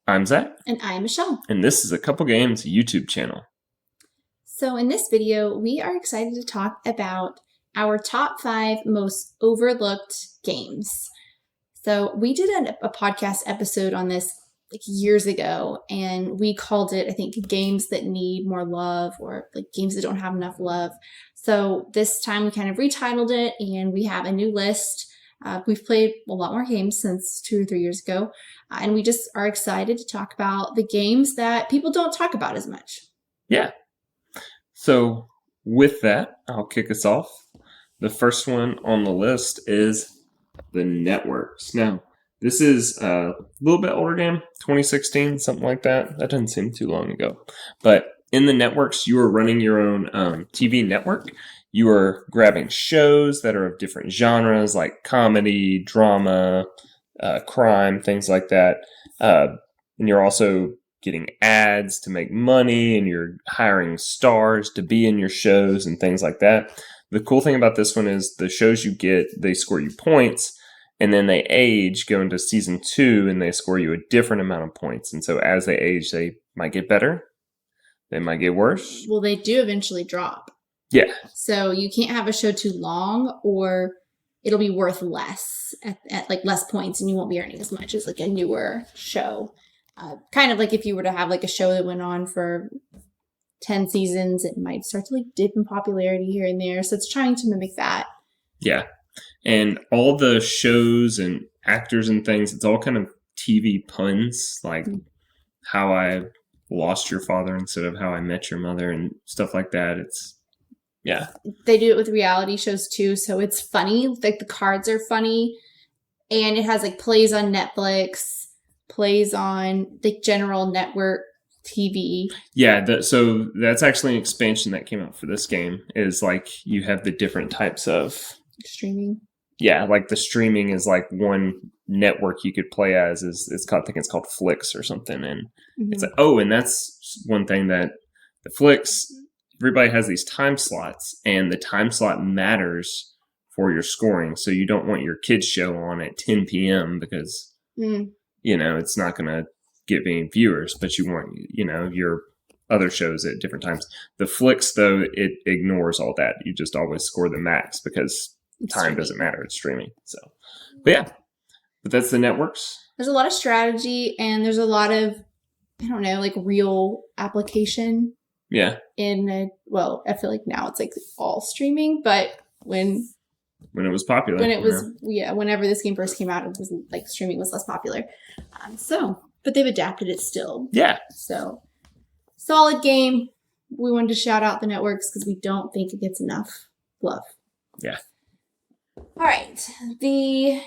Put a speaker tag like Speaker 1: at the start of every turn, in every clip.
Speaker 1: I'm Zach.
Speaker 2: And I'm Michelle.
Speaker 1: And this is a Couple Games YouTube channel.
Speaker 2: So in this video, we are excited to talk about our top 5 most overlooked games. So we did a podcast episode on this like years ago, and we called it, I think, games that need more love, or like games that don't have enough love. So this time we kind of retitled it, and we have a new list. We've played a lot more games since 2 or 3 years ago, and we just are excited to talk about the games that people don't talk about as much.
Speaker 1: Yeah. So with that, I'll kick us off. The first one on the list is the Networks. Now, this is a little bit older game, 2016, something like that. That doesn't seem too long ago. But in the Networks, you are running your own TV network. You are grabbing shows that are of different genres, like comedy, drama, crime, things like that. And you're also getting ads to make money, and you're hiring stars to be in your shows and things like that. The cool thing about this one is the shows you get, they score you points, and then they age, go into season 2, and they score you a different amount of points. And so as they age, they might get better. They might get worse.
Speaker 2: Well, they do eventually drop.
Speaker 1: Yeah.
Speaker 2: So you can't have a show too long, or it'll be worth less at like less points, and you won't be earning as much as like a newer show. Kind of like if you were to have like a show that went on for 10 seasons, it might start to like dip in popularity here and there. So it's trying to mimic that.
Speaker 1: Yeah. And all the shows and actors and things, it's all kind of TV puns, like How I Lost Your Father instead of How I Met Your Mother and stuff like that. It's, yeah.
Speaker 2: They do it with reality shows too. So it's funny. Like the cards are funny. And it has like plays on Netflix, plays on the general network TV.
Speaker 1: Yeah, so that's actually an expansion that came out for this game, is like you have the different types of
Speaker 2: streaming.
Speaker 1: Yeah, like the streaming is like one network you could play as. It's called, I think it's called Flix or something. And it's like, oh, and that's one thing that the Flix, everybody has these time slots, and the time slot matters for your scoring. So you don't want your kids show on at 10 p.m. because it's not going to get any viewers, but you want, your other shows at different times. The Flix, though, it ignores all that. You just always score the max because time doesn't matter. It's streaming. So, but that's the Networks.
Speaker 2: There's a lot of strategy, and there's a lot of, I don't know, like real application.
Speaker 1: Yeah.
Speaker 2: I feel like now it's like all streaming, but when
Speaker 1: it was popular.
Speaker 2: Whenever this game first came out, it was like streaming was less popular. But they've adapted it still.
Speaker 1: Yeah.
Speaker 2: So, solid game. We wanted to shout out the Networks because we don't think it gets enough love.
Speaker 1: Yeah.
Speaker 2: All right. The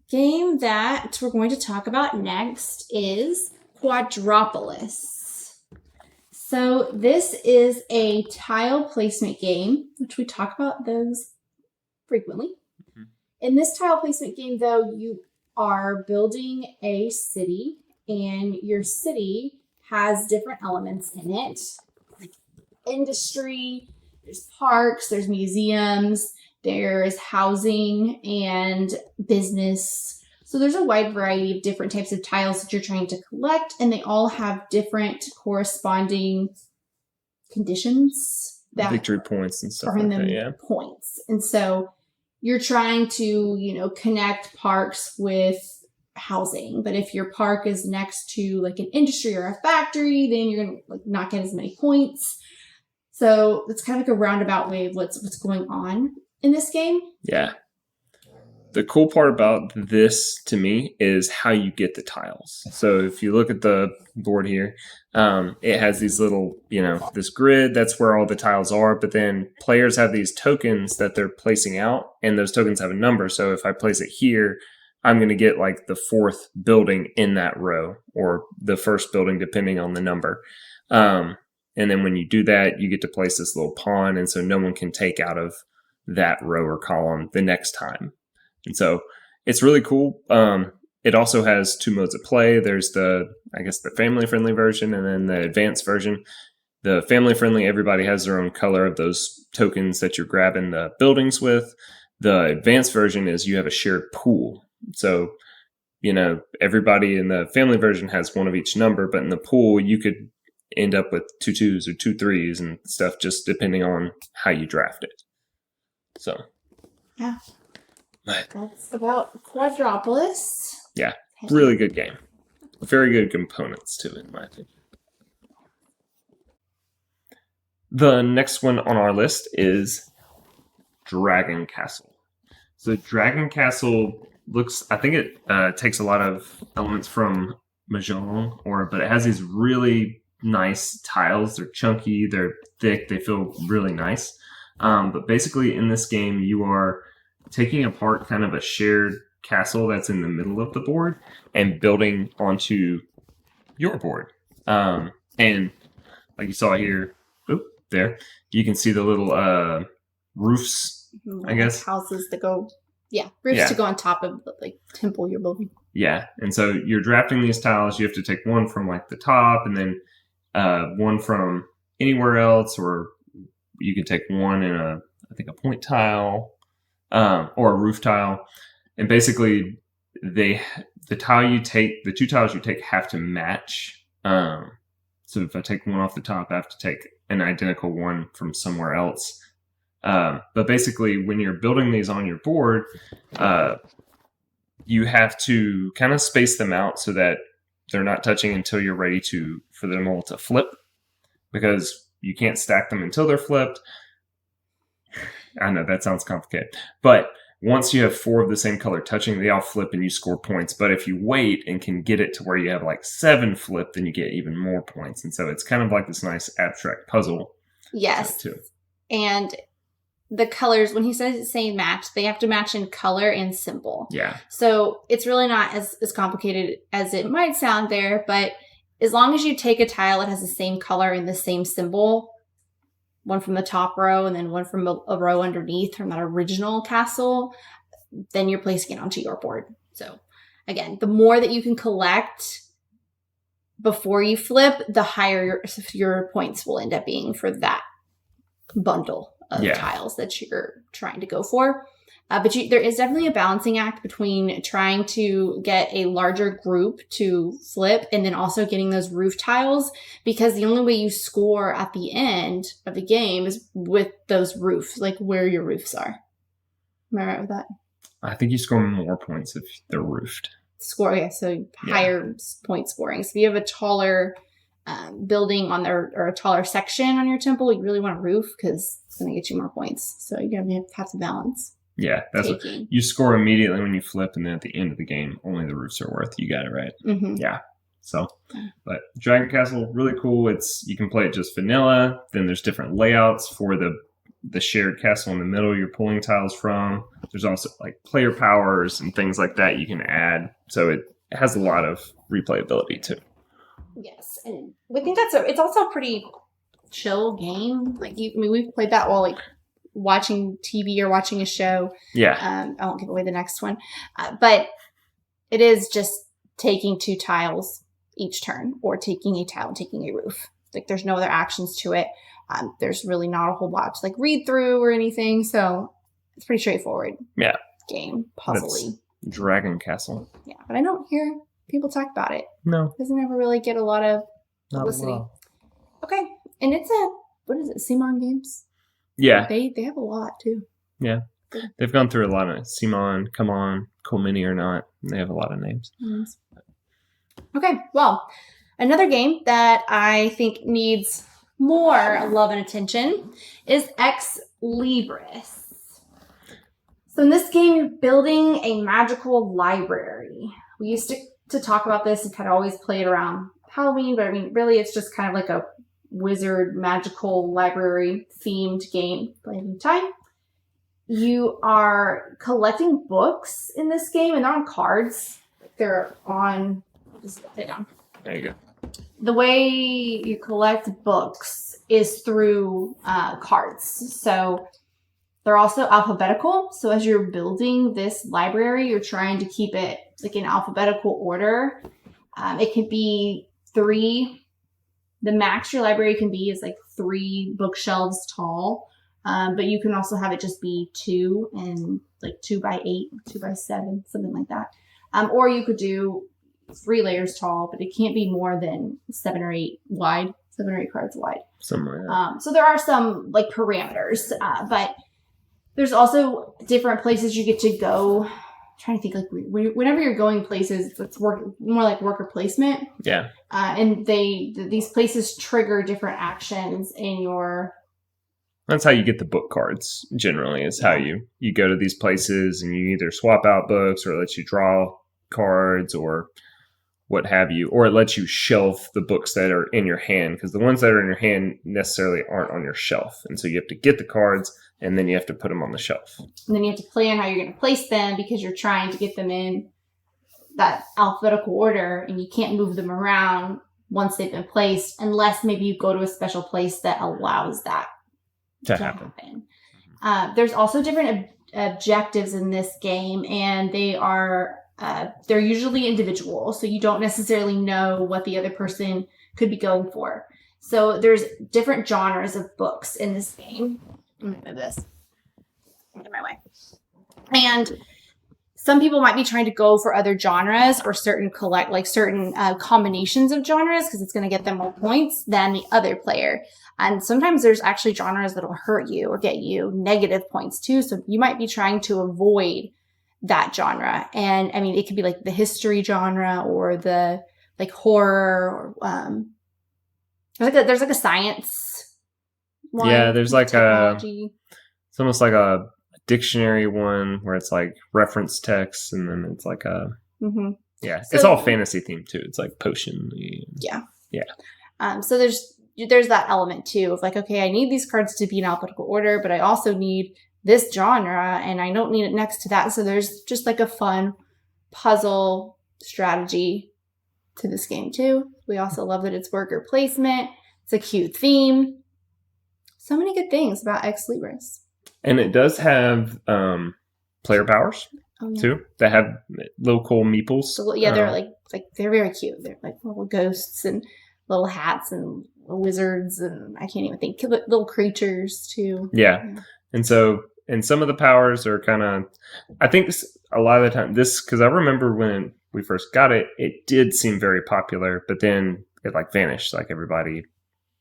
Speaker 2: game that we're going to talk about next is Quadropolis. So this is a tile placement game, which we talk about those frequently. In this tile placement game, though, you are building a city, and your city has different elements in it, like industry, there's parks, there's museums, there's housing and business. So there's a wide variety of different types of tiles that you're trying to collect, and they all have different corresponding conditions that
Speaker 1: victory points and stuff
Speaker 2: earn
Speaker 1: like
Speaker 2: them
Speaker 1: that. Yeah.
Speaker 2: Points. And so you're trying to, connect parks with housing. But if your park is next to like an industry or a factory, then you're going to like not get as many points. So it's kind of like a roundabout way of what's going on in this game.
Speaker 1: Yeah. The cool part about this to me is how you get the tiles. So if you look at the board here, it has these little, this grid, that's where all the tiles are. But then players have these tokens that they're placing out, and those tokens have a number. So if I place it here, I'm going to get like the 4th building in that row, or the first building, depending on the number. And then when you do that, you get to place this little pawn. And so no one can take out of that row or column the next time. And so it's really cool. It also has 2 modes of play. There's the family-friendly version, and then the advanced version. The family-friendly, everybody has their own color of those tokens that you're grabbing the buildings with. The advanced version is you have a shared pool. So everybody in the family version has one of each number, but in the pool, you could end up with 2 2s or 2 3s and stuff, just depending on how you draft it. So,
Speaker 2: yeah,
Speaker 1: but
Speaker 2: that's about Quadropolis.
Speaker 1: Yeah, really good game. Very good components to it, in my opinion. The next one on our list is Dragon Castle. So Dragon Castle I think it takes a lot of elements from Mahjong, but it has these really nice tiles. They're chunky, they're thick, they feel really nice. But basically in this game, you are taking apart kind of a shared castle that's in the middle of the board and building onto your board. And like you saw here, there, you can see the little roofs, I guess.
Speaker 2: Houses that go, roofs to go on top of the temple you're building.
Speaker 1: Yeah, and so you're drafting these tiles. You have to take one from the top, and then one from anywhere else, or you can take one in a point tile or a roof tile. And basically, the two tiles you take have to match. So if I take one off the top, I have to take an identical one from somewhere else. But basically, when you're building these on your board, you have to kind of space them out so that they're not touching until you're ready for them all to flip, because you can't stack them until they're flipped. I know that sounds complicated, but once you have 4 of the same color touching, they all flip and you score points. But if you wait and can get it to where you have 7 flip, then you get even more points. And so it's kind of like this nice abstract puzzle.
Speaker 2: Yes.
Speaker 1: Too.
Speaker 2: And the colors, when he says it's saying match, they have to match in color and symbol.
Speaker 1: Yeah.
Speaker 2: So it's really not as complicated as it might sound there, but as long as you take a tile that has the same color and the same symbol, one from the top row and then one from a row underneath from that original castle, then you're placing it onto your board. So again, the more that you can collect before you flip, the higher your points will end up being for that bundle of tiles that you're trying to go for. But there is definitely a balancing act between trying to get a larger group to flip and then also getting those roof tiles, because the only way you score at the end of the game is with those roofs, where your roofs are. Am I right with that?
Speaker 1: I think you score more points if they're roofed.
Speaker 2: So higher point scoring. So if you have a taller building on there or a taller section on your temple, you really want a roof because it's going to get you more points. So you're going to have to balance.
Speaker 1: Yeah, that's what you score immediately when you flip, and then at the end of the game, only the roofs are worth. You got it right.
Speaker 2: Mm-hmm.
Speaker 1: Yeah. So, but Dragon Castle, really cool. You can play it just vanilla. Then there's different layouts for the shared castle in the middle you're pulling tiles from. There's also player powers and things like that you can add. So it has a lot of replayability too.
Speaker 2: Yes, and we think it's also a pretty chill game. We've played that while watching TV or watching a show.
Speaker 1: Yeah.
Speaker 2: I won't give away the next one, but it is just taking 2 tiles each turn, or taking a tile and taking a roof. There's no other actions to it. There's really not a whole lot to read through or anything, so it's pretty straightforward.
Speaker 1: Yeah.
Speaker 2: Game, puzzly.
Speaker 1: Dragon Castle.
Speaker 2: Yeah, but I don't hear people talk about it.
Speaker 1: No.
Speaker 2: It doesn't ever really get a lot of publicity.
Speaker 1: Well.
Speaker 2: Okay, and it's what is it, Simon Games?
Speaker 1: Yeah.
Speaker 2: They have a lot too.
Speaker 1: Yeah. They've gone through a lot of Simon, Come On, Cool Mini or Not. They have a lot of names.
Speaker 2: Okay, well, another game that I think needs more love and attention is Ex Libris. So in this game, you're building a magical library. We used to talk about this and kind of always play it around Halloween, but really it's just kind of a wizard magical library themed game played in time. You are collecting books in this game, and they're on cards. They're on... Just put it down.
Speaker 1: There you go.
Speaker 2: The way you collect books is through cards. So they're also alphabetical. So as you're building this library, you're trying to keep it in alphabetical order. It could be 3. The max your library can be is 3 bookshelves tall. But you can also have it just be 2 and 2 by 8, 2 by 7, something like that. Or you could do 3 layers tall, but it can't be more than 7 or 8 cards wide.
Speaker 1: Something like that.
Speaker 2: So there are some like parameters, but there's also different places you get to go. I'm trying to think, like whenever you're going places, it's more like worker placement.
Speaker 1: Yeah.
Speaker 2: And these places trigger different actions in your.
Speaker 1: That's how you get the book cards. Generally, is how you go to these places and you either swap out books, or it lets you draw cards, or what have you, or it lets you shelf the books that are in your hand, because the ones that are in your hand necessarily aren't on your shelf, and so you have to get the cards and then you have to put them on the shelf.
Speaker 2: And then you have to plan how you're going to place them, because you're trying to get them in that alphabetical order, and you can't move them around once they've been placed, unless maybe you go to a special place that allows that to happen. There's also different objectives in this game, and they're usually individual, so you don't necessarily know what the other person could be going for. So there's different genres of books in this game. I'm going to move this out of my way. And some people might be trying to go for other genres or certain combinations of genres, because it's going to get them more points than the other player. And sometimes there's actually genres that'll hurt you or get you negative points too. So you might be trying to avoid that genre. And I mean, it could be like the history genre, or the like horror, or there's like a science one.
Speaker 1: Yeah, there's like
Speaker 2: technology.
Speaker 1: It's almost like a dictionary one where it's like reference text, and then it's like yeah, so, it's all fantasy themed too. It's like potion.
Speaker 2: Yeah. So there's that element too of like, okay, I need these cards to be in alphabetical order, but I also need this genre, and I don't need it next to that. So there's just like a fun puzzle strategy to this game too. We also love that it's worker placement. It's a cute theme. So many good things about Ex Libris.
Speaker 1: And it does have player powers too. They have little cool meeples.
Speaker 2: So, yeah, they're like they're very cute. They're like little ghosts and little hats and wizards, and I can't even think, little creatures too.
Speaker 1: Yeah. And so, and some of the powers are kind of, I think a lot of the time, because I remember when we first got it, it did seem very popular, but then it like vanished. Like everybody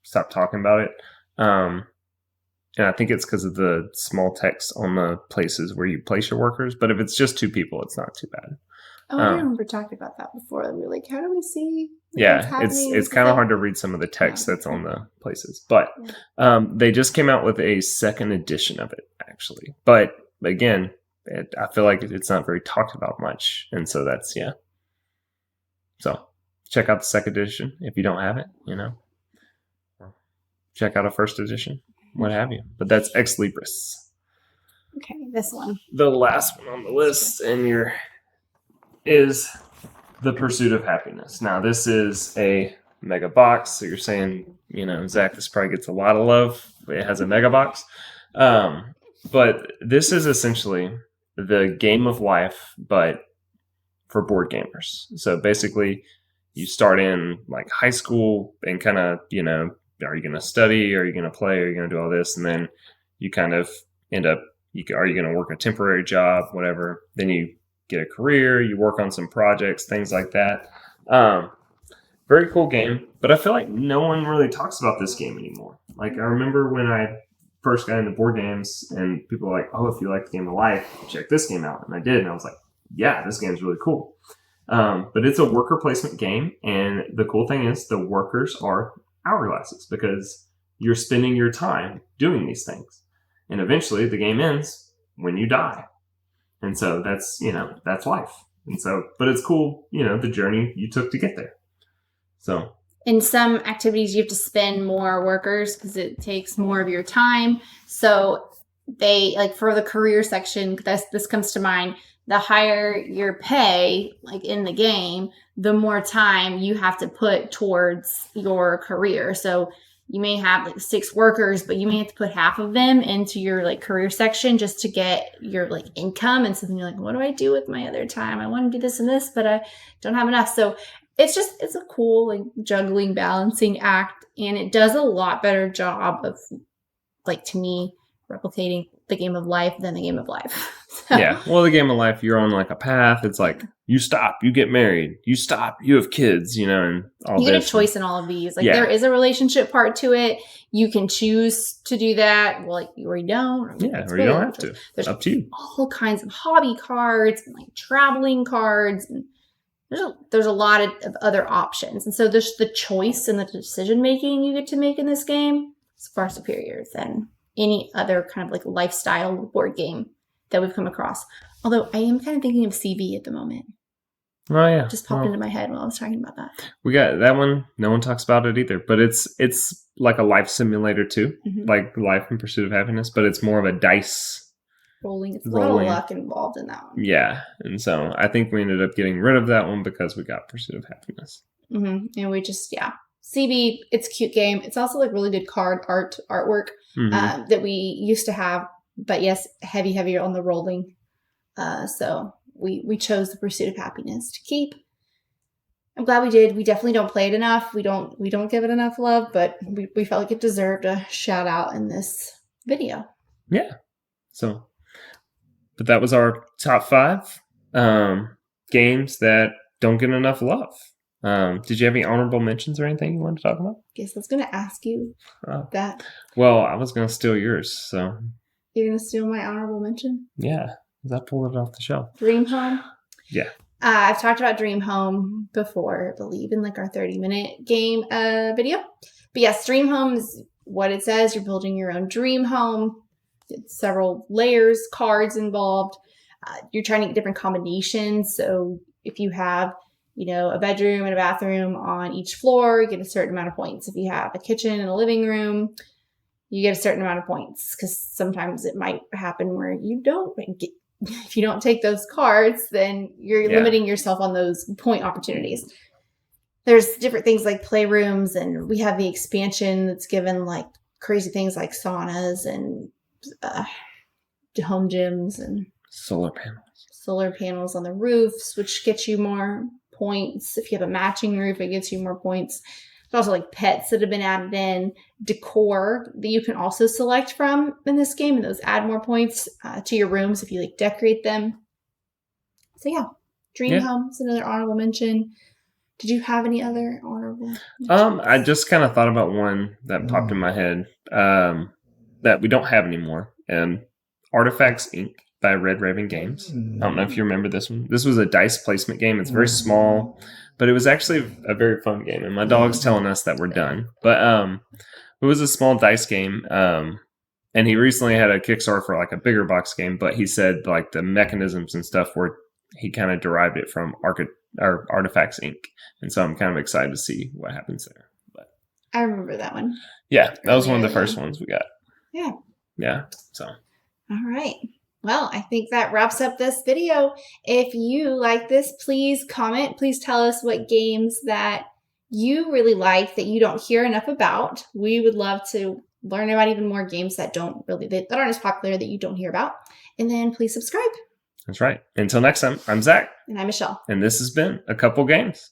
Speaker 1: stopped talking about it. And I think it's because of the small text on the places where you place your workers. But if it's just 2 people, it's not too bad.
Speaker 2: Oh, I remember talking about that before. We were like, how do we see?
Speaker 1: Yeah, it's kind of hard to read some of the text that's on the places. But they just came out with a 2nd edition of it, actually. But again, I feel like it's not very talked about much. And so that's, So check out the 2nd edition if you don't have it, Check out a 1st edition, what have you. But that's Ex Libris.
Speaker 2: Okay, this one.
Speaker 1: The last one on the list is The Pursuit of Happiness. Now, this is a mega box, so you're saying, Zach, this probably gets a lot of love. It has a mega box. But this is essentially the game of life, but for board gamers. So basically, you start in like high school and kind of, are you going to study? Are you going to play? Are you going to do all this? And then you kind of end up, are you going to work a temporary job, whatever? Then you get a career, you work on some projects, things like that. Very cool game, but I feel like no one really talks about this game anymore. Like, I remember when I first got into board games and people were like, oh, if you like the game of life, check this game out. And I did, and I was like, yeah, this game's really cool. But it's a worker placement game, and the cool thing is the workers are hourglasses, because you're spending your time doing these things. And eventually the game ends when you die. And so that's, that's life. And so, but it's cool, the journey you took to get there. So
Speaker 2: in some activities, you have to spend more workers because it takes more of your time. So they, like for the career section, this comes to mind, the higher your pay, like in the game, the more time you have to put towards your career. So you may have like 6 workers, but you may have to put half of them into your like career section just to get your like income. And so then you're like, what do I do with my other time? I want to do this and this, but I don't have enough. So it's a cool like juggling, balancing act. And it does a lot better job of, like, to me, replicating the game of life than the game of life. So,
Speaker 1: Yeah. Well, the game of life, you're on like a path. It's like you stop, you get married, you stop, you have kids, and all
Speaker 2: you get a
Speaker 1: this.
Speaker 2: choice in all of these. Like
Speaker 1: Yeah.
Speaker 2: there is a relationship part to it. You can choose to do that, or you don't.
Speaker 1: Yeah, or you don't have to.
Speaker 2: There's
Speaker 1: up to you.
Speaker 2: all kinds of hobby cards and like traveling cards, and there's a lot of other options. And so there's the choice and the decision making you get to make in this game is far superior than any other kind of like lifestyle board game that we've come across. Although I am kind of thinking of CB at the moment.
Speaker 1: Oh yeah,
Speaker 2: just popped into my head while I was talking about that.
Speaker 1: We got that one. No one talks about it either, but it's like a life simulator too, like Life in Pursuit of Happiness, but it's more of a dice
Speaker 2: rolling. It's a lot of luck involved in that one.
Speaker 1: Yeah, and so I think we ended up getting rid of that one because we got Pursuit of Happiness.
Speaker 2: And we just CB. It's a cute game. It's also like really good card artwork that we used to have, but yes, heavier on the rolling. So we chose the Pursuit of Happiness to keep. I'm glad we did. We definitely don't play it enough. We don't give it enough love, but we felt like it deserved a shout out in this video.
Speaker 1: Yeah. So, but that was our top 5 games that don't get enough love. Did you have any honorable mentions or anything you wanted to talk about?
Speaker 2: Guess I was going to ask you that.
Speaker 1: Well, I was going to steal yours, so.
Speaker 2: You're going to steal my honorable mention?
Speaker 1: Yeah, because I pulled it off the shelf.
Speaker 2: Dream Home?
Speaker 1: Yeah.
Speaker 2: I've talked about Dream Home before, I believe, in like our 30-minute game video. But yes, Dream Home is what it says. You're building your own dream home. It's several layers, cards involved. You're trying to get different combinations. So if you have, a bedroom and a bathroom on each floor, you get a certain amount of points. If you have a kitchen and a living room, you get a certain amount of points, because sometimes it might happen where you don't get, if you don't take those cards, then you're limiting yourself on those point opportunities. There's different things like playrooms, and we have the expansion that's given like crazy things like saunas and home gyms and
Speaker 1: solar
Speaker 2: panels on the roofs, which gets you more points. If you have a matching roof, it gets you more points. There's also like pets that have been added in, decor that you can also select from in this game, and those add more points to your rooms if you like decorate them. So yeah, Dream Home is another honorable mention. Did you have any other honorable mentions?
Speaker 1: I just kind of thought about one that popped in my head that we don't have anymore, and Artifacts Inc. by Red Raven Games. I don't know if you remember this one. This was a dice placement game. It's very small, but it was actually a very fun game. And my dog's telling us that we're done. But it was a small dice game. And he recently had a Kickstarter for like a bigger box game. But he said like the mechanisms and stuff were, he kind of derived it from Artifacts Inc. And so I'm kind of excited to see what happens there. But
Speaker 2: I remember that one.
Speaker 1: Yeah, that was one of the first ones we got.
Speaker 2: Yeah.
Speaker 1: Yeah. So.
Speaker 2: All right. Well, I think that wraps up this video. If you like this, please comment. Please tell us what games that you really like that you don't hear enough about. We would love to learn about even more games that aren't as popular that you don't hear about. And then please subscribe.
Speaker 1: That's right. Until next time, I'm Zach.
Speaker 2: And I'm Michelle.
Speaker 1: And this has been A Couple Games.